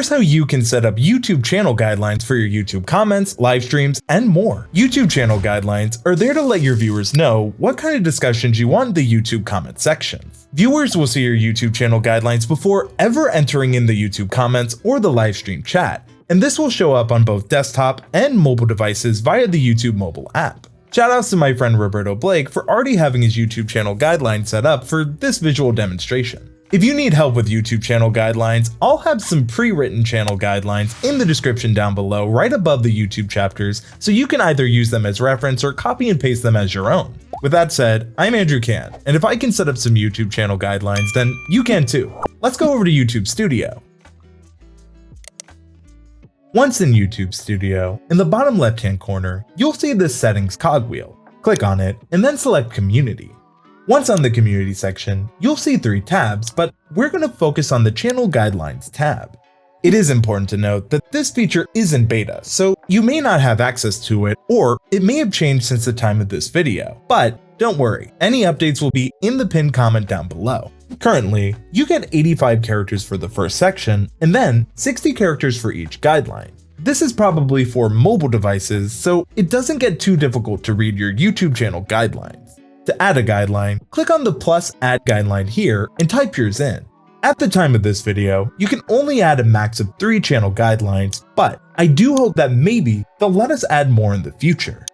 Here's how you can set up YouTube channel guidelines for your YouTube comments, live streams, and more. YouTube channel guidelines are there to let your viewers know what kind of discussions you want in the YouTube comment sections. Viewers will see your YouTube channel guidelines before ever entering in the YouTube comments or the live stream chat, and this will show up on both desktop and mobile devices via the YouTube mobile app. Shoutouts to my friend Roberto Blake for already having his YouTube channel guidelines set up for this visual demonstration. If you need help with YouTube channel guidelines, I'll have some pre-written channel guidelines in the description down below right above the YouTube chapters, so you can either use them as reference or copy and paste them as your own. With that said, I'm Andrew Can, and if I can set up some YouTube channel guidelines, then you can too. Let's go over to YouTube Studio. Once in YouTube Studio, in the bottom left-hand corner, you'll see this settings cogwheel. Click on it, and then select Community. Once on the Community section, you'll see 3 tabs, but we're going to focus on the Channel Guidelines tab. It is important to note that this feature isn't beta, so you may not have access to it, or it may have changed since the time of this video. But don't worry, any updates will be in the pinned comment down below. Currently, you get 85 characters for the first section, and then 60 characters for each guideline. This is probably for mobile devices, so it doesn't get too difficult to read your YouTube channel guidelines. To add a guideline, click on the plus add guideline here and type yours in. At the time of this video, you can only add a max of 3 channel guidelines, but I do hope that maybe they'll let us add more in the future.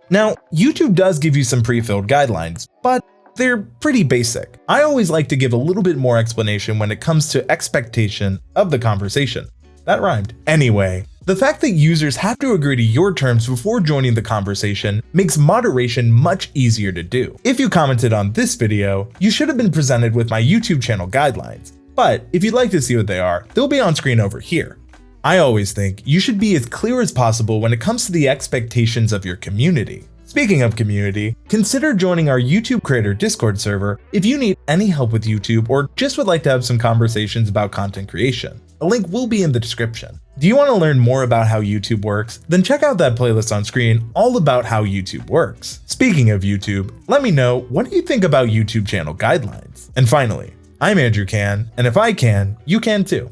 Now, YouTube does give you some pre-filled guidelines, but they're pretty basic. I always like to give a little bit more explanation when it comes to expectation of the conversation. That rhymed. Anyway, the fact that users have to agree to your terms before joining the conversation makes moderation much easier to do. If you commented on this video, you should have been presented with my YouTube channel guidelines, but if you'd like to see what they are, they'll be on screen over here. I always think you should be as clear as possible when it comes to the expectations of your community. Speaking of community, consider joining our YouTube Creator Discord server if you need any help with YouTube or just would like to have some conversations about content creation. A link will be in the description. Do you want to learn more about how YouTube works? Then check out that playlist on screen all about how YouTube works. Speaking of YouTube, let me know, what do you think about YouTube channel guidelines? And finally, I'm Andrew Can, and if I can, you can too.